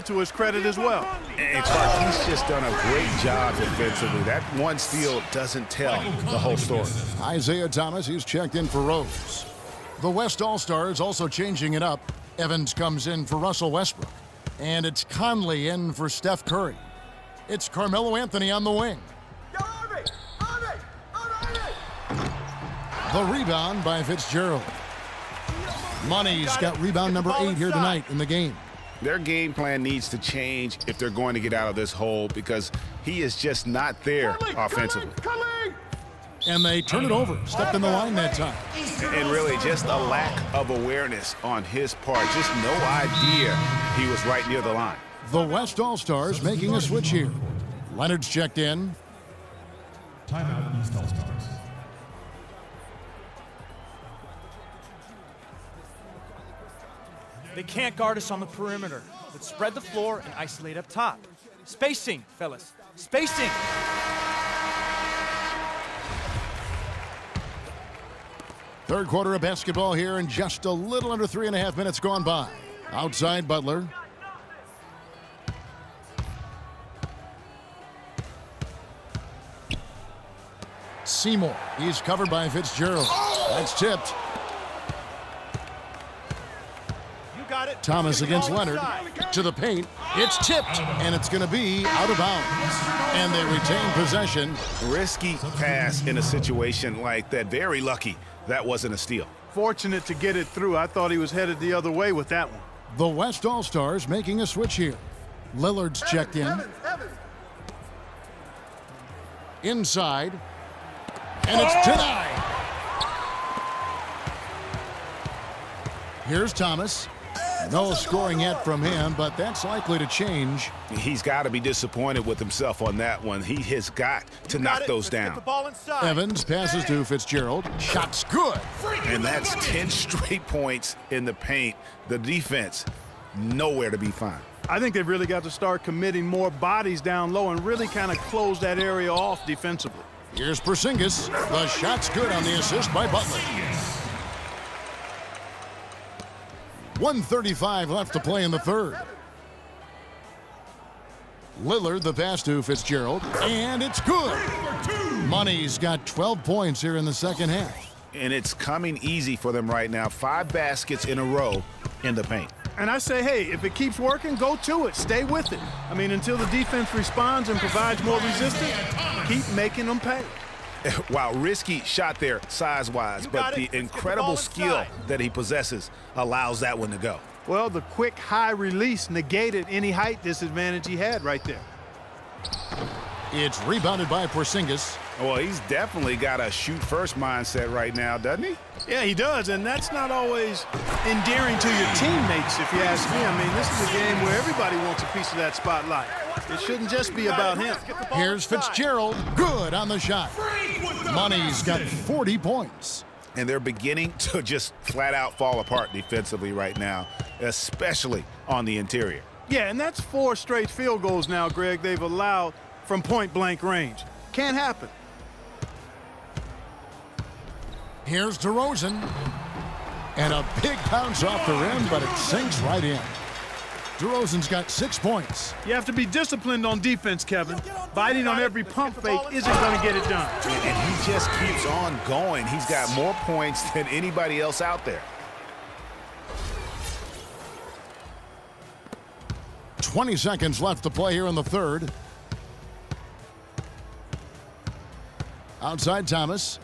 to his credit as well. And Clark, he's just done a great job defensively. That one steal doesn't tell the whole story. Isaiah Thomas, he's checked in for Rose. The West All-Stars also changing it up. Evans comes in for Russell Westbrook. And it's Conley in for Steph Curry. It's Carmelo Anthony on the wing. The rebound by Fitzgerald. Money's got rebound number 8 here tonight in the game. Their game plan needs to change if they're going to get out of this hole because he is just not there offensively. And they turn it over. Stepped in the line that time. And really just a lack of awareness on his part. Just no idea he was right near the line. The West All-Stars making a switch here. Leonard's checked in. Timeout, East All-Stars. They can't guard us on the perimeter. Let's spread the floor and isolate up top. Spacing, fellas. Spacing. Third quarter of basketball here, and just a little under 3.5 minutes gone by. Outside Butler. Seymour. He's covered by Fitzgerald. That's tipped. Thomas against Leonard. To the paint. It's tipped. And it's going to be out of bounds. And they retain possession. Risky pass in a situation like that. Very lucky that wasn't a steal. Fortunate to get it through. I thought he was headed the other way with that one. The West All-Stars making a switch here. Lillard's checked in. Inside. And it's denied. Here's Thomas. No scoring yet from him, but that's likely to change. He's got to be disappointed with himself on that one. He has got to knock those down. Evans passes to Fitzgerald. Shot's good. And that's 10 straight points in the paint. The defense, nowhere to be found. I think they've really got to start committing more bodies down low and really kind of close that area off defensively. Here's Porzingis. The shot's good on the assist by Butler. 1:35 left to play in the third. Lillard, the pass to Fitzgerald, and it's good. Money's got 12 points here in the second half. And it's coming easy for them right now. 5 baskets in a row in the paint. And I say, hey, if it keeps working, go to it. Stay with it. I mean, until the defense responds and provides more resistance, keep making them pay. Wow, risky shot there size-wise, but the incredible skill that he possesses allows that one to go. Well, the quick high release negated any height disadvantage he had right there. It's rebounded by Porzingis. Well, he's definitely got a shoot-first mindset right now, doesn't he? Yeah, he does, and that's not always endearing to your teammates, if you ask me. I mean, this is a game where everybody wants a piece of that spotlight. It shouldn't just be about him. Here's Fitzgerald. Good on the shot. Money's got 40 points. And they're beginning to just flat-out fall apart defensively right now, especially on the interior. Yeah, and that's 4 straight field goals now, Greg, they've allowed from point-blank range. Can't happen. Here's DeRozan. And a big bounce off the rim, but it sinks right in. DeRozan's got 6 points. You have to be disciplined on defense, Kevin. Biting on every pump fake isn't going to get it done. And he just keeps on going. He's got more points than anybody else out there. 20 seconds left to play here in the third. Outside Thomas.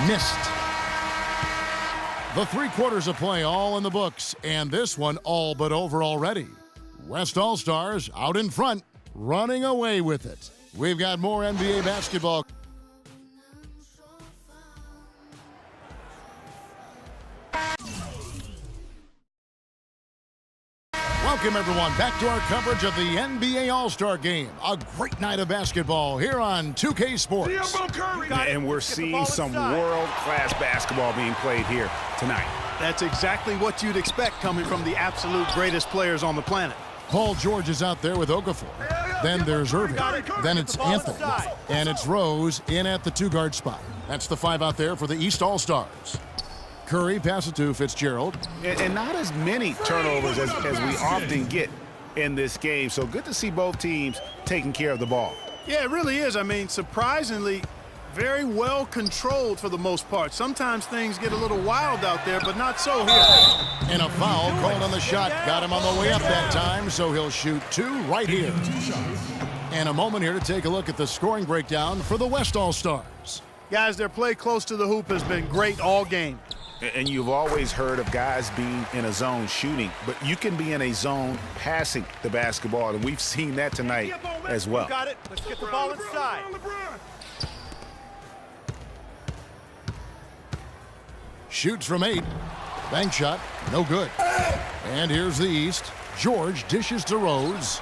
Missed. The 3 quarters of play all in the books, and this one all but over already. West All-Stars out in front, running away with it. We've got more NBA basketball. Welcome, everyone, back to our coverage of the NBA All-Star Game. A great night of basketball here on 2K Sports. And we're seeing some world-class basketball being played here tonight. That's exactly what you'd expect coming from the absolute greatest players on the planet. Paul George is out there with Okafor. Then there's Irving. Then it's Anthony. And it's Rose in at the 2-guard spot. That's the 5 out there for the East All-Stars. Curry passes to Fitzgerald. And not as many turnovers as we often get in this game. So good to see both teams taking care of the ball. Yeah, it really is. I mean, surprisingly, very well controlled for the most part. Sometimes things get a little wild out there, but not so here. And a foul called on the shot. Got him on the way up that time, so he'll shoot 2 right here. And a moment here to take a look at the scoring breakdown for the West All-Stars. Guys, their play close to the hoop has been great all game. And you've always heard of guys being in a zone shooting, but you can be in a zone passing the basketball, and we've seen that tonight as well. Got it. Let's get the ball inside. Shoots from 8. Bank shot, no good. And here's the East. George dishes to Rose.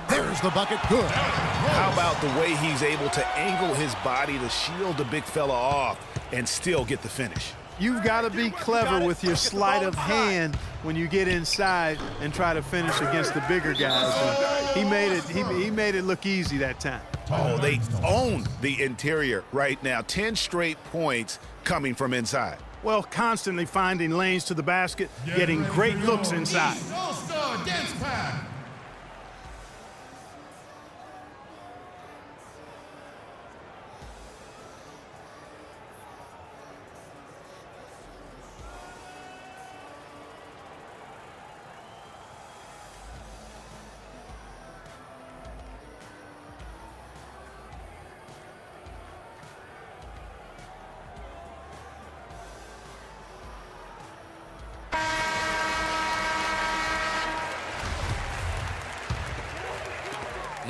There's the bucket, good. How about the way he's able to angle his body to shield the big fella off and still get the finish? You've got to be clever with your sleight of hand when you get inside and try to finish against the bigger guys. And he made it look easy that time. Oh, they own the interior right now. 10 straight points coming from inside. Well, constantly finding lanes to the basket, getting great looks inside. All-Star Dance Pack.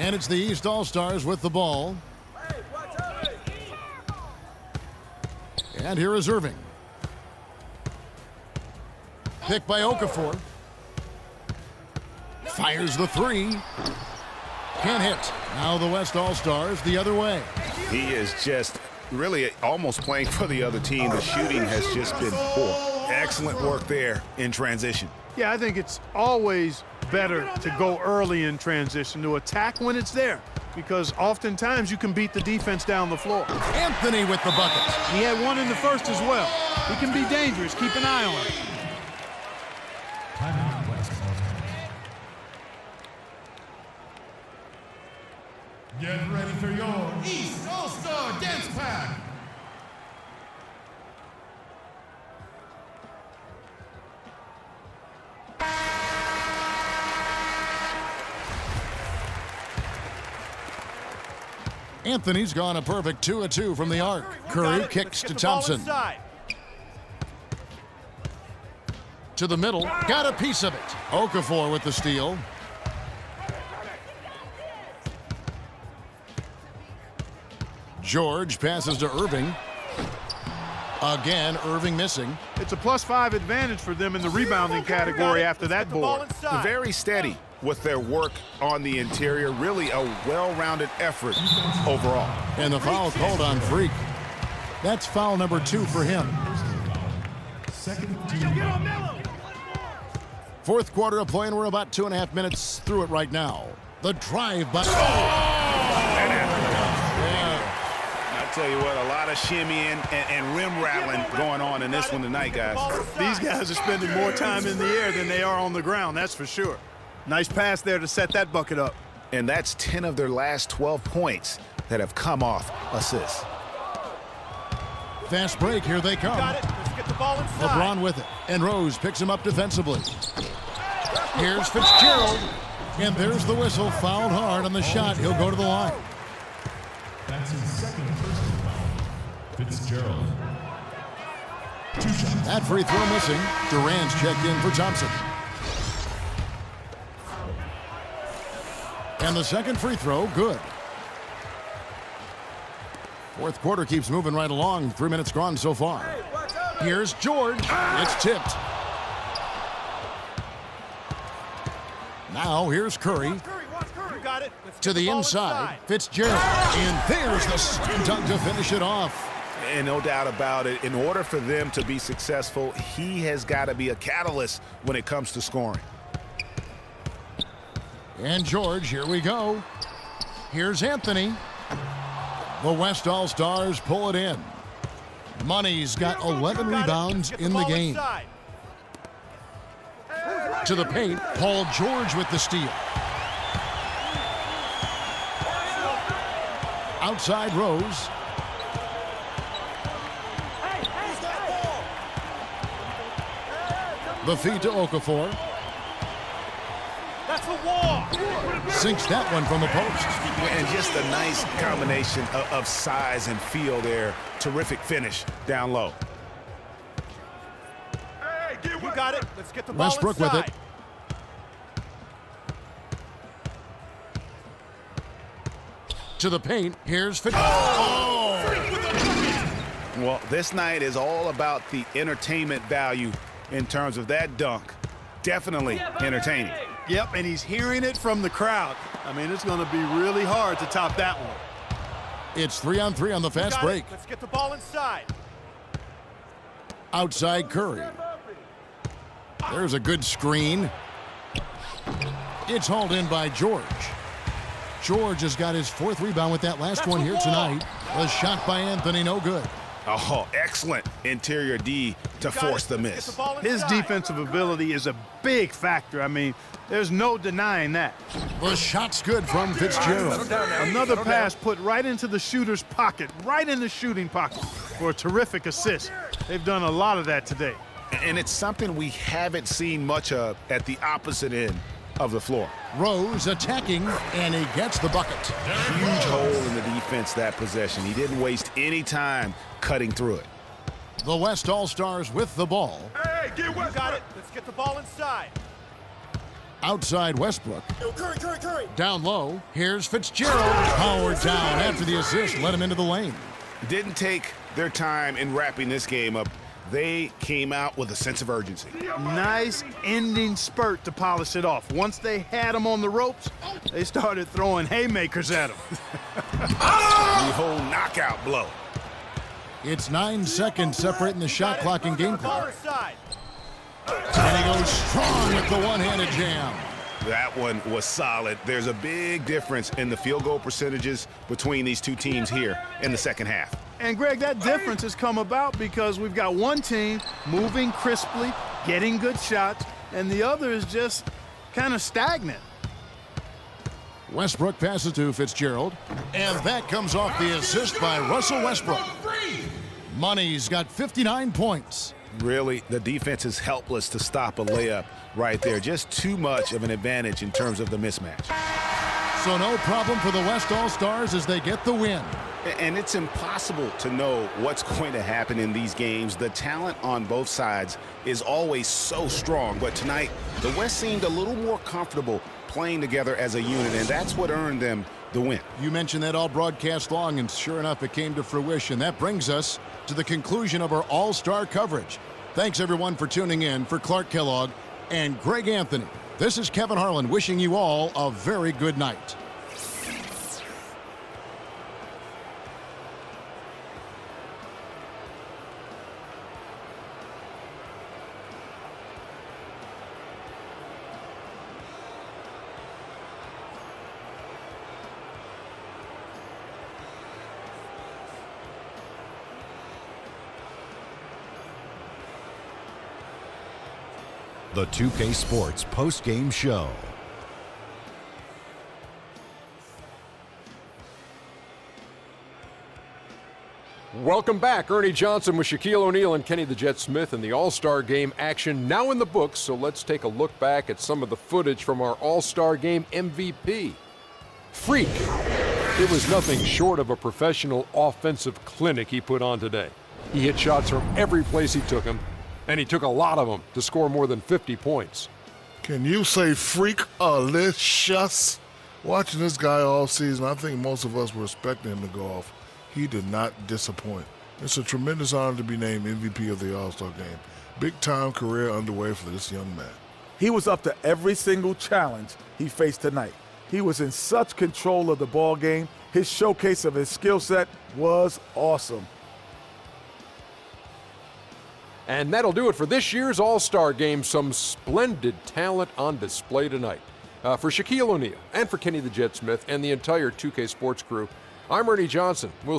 And it's the East All-Stars with the ball. And here is Irving. Picked by Okafor. Fires the 3. Can't hit. Now the West All-Stars the other way. He is just really almost playing for the other team. The shooting has just been poor. Excellent work there in transition. Yeah, I think it's always better to go early in transition, to attack when it's there, because oftentimes you can beat the defense down the floor. Anthony with the bucket. He had one in the first as well. He can be dangerous. Keep an eye on him. Timeout West All-Stars. Get ready for your East All-Star Dance Pack. Anthony's gone a perfect 2 of 2 from the arc. Curry kicks to Thompson. To the middle, got a piece of it. Okafor with the steal. George passes to Irving. Again, Irving missing. It's a +5 advantage for them in the rebounding category after that board. Very steady with their work on the interior. Really a well-rounded effort overall. And the foul called on Freak. That's foul number 2 for him. Second team. Fourth quarter of play, and we're about 2.5 minutes through it right now. The drive by... I tell you what, a lot of shimmying and rim rattling going on in this one tonight, guys. These guys are spending more time in the air than they are on the ground, that's for sure. Nice pass there to set that bucket up. And that's 10 of their last 12 points that have come off assists. Fast break, here they come. Got it. Let's get the ball inside. LeBron with it, and Rose picks him up defensively. Here's Fitzgerald, and there's the whistle. Fouled hard on the shot. He'll go to the line. That's his second personal foul. Fitzgerald. 2 shots. That free throw missing. Durant's checked in for Thompson. And the second free throw, good. Fourth quarter keeps moving right along. 3 minutes gone so far. Here's George. It's tipped. Now here's Curry. Got it. To the inside. Fitzgerald. And there's the slam dunk to finish it off. And no doubt about it, in order for them to be successful, he has got to be a catalyst when it comes to scoring. And George, here we go. Here's Anthony. The West All-Stars pull it in. Money's got 11 rebounds in the game. To the paint, Paul George with the steal. Outside Rose. The feed to Okafor. That's a walk. Sinks that one from the post. And just a nice combination of size and feel there. Terrific finish down low. You got it. Let's get the ball Westbrook inside. with it. To the paint. Here's Fit. Well, this night is all about the entertainment value in terms of that dunk. Definitely entertaining. Yep, and he's hearing it from the crowd. I mean, it's going to be really hard to top that one. It's 3-on-3 on the fast Got break. it. Let's get the ball inside. Outside Curry. There's a good screen. It's hauled in by George. George has got his 4th rebound with that last one here tonight. The shot by Anthony, no good. Oh, excellent interior D to force the miss. His defensive ability is a big factor. I mean, there's no denying that. The shot's good from Fitzgerald. Another pass put right into the shooter's pocket, right in the shooting pocket for a terrific assist. They've done a lot of that today. And it's something we haven't seen much of at the opposite end of the floor. Rose attacking, and he gets the bucket. Huge hole in the defense that possession. He didn't waste any time cutting through it. The West All-Stars with the ball. You got it. Let's get the ball inside. Outside Westbrook. Down low, here's Fitzgerald. Powered down after the assist, let him into the lane. Didn't take their time in wrapping this game up. They came out with a sense of urgency. Nice ending spurt to polish it off. Once they had him on the ropes, they started throwing haymakers at him. The whole knockout blow. It's 9 seconds separating the shot clock and game Ball clock. inside. And he goes strong with the one-handed jam. That one was solid. There's a big difference in the field goal percentages between these two teams here in the second half. And, Greg, that difference has come about because we've got one team moving crisply, getting good shots, and the other is just kind of stagnant. Westbrook passes to Fitzgerald, and that comes off the assist by Russell Westbrook. Money's got 59 points. Really, the defense is helpless to stop a layup right there. Just too much of an advantage in terms of the mismatch. So no problem for the West All-Stars as they get the win. And it's impossible to know what's going to happen in these games. The talent on both sides is always so strong. But tonight, the West seemed a little more comfortable playing together as a unit, and that's what earned them the win. You mentioned that all broadcast long, and sure enough, it came to fruition. That brings us to the conclusion of our All-Star coverage. Thanks, everyone, for tuning in. For Clark Kellogg and Greg Anthony, this is Kevin Harlan wishing you all a very good night. The 2K Sports post-game show. Welcome back. Ernie Johnson with Shaquille O'Neal and Kenny the Jet Smith in the All-Star Game action now in the books. So let's take a look back at some of the footage from our All-Star Game MVP. Freak. It was nothing short of a professional offensive clinic he put on today. He hit shots from every place he took them, and he took a lot of them to score more than 50 points. Can you say freak-alicious? Watching this guy all season, I think most of us were expecting him to go off. He did not disappoint. It's a tremendous honor to be named MVP of the All-Star Game. Big-time career underway for this young man. He was up to every single challenge he faced tonight. He was in such control of the ball game. His showcase of his skill set was awesome. And that'll do it for this year's All-Star Game. Some splendid talent on display tonight. For Shaquille O'Neal and for Kenny the Jet Smith and the entire 2K Sports crew, I'm Ernie Johnson. We'll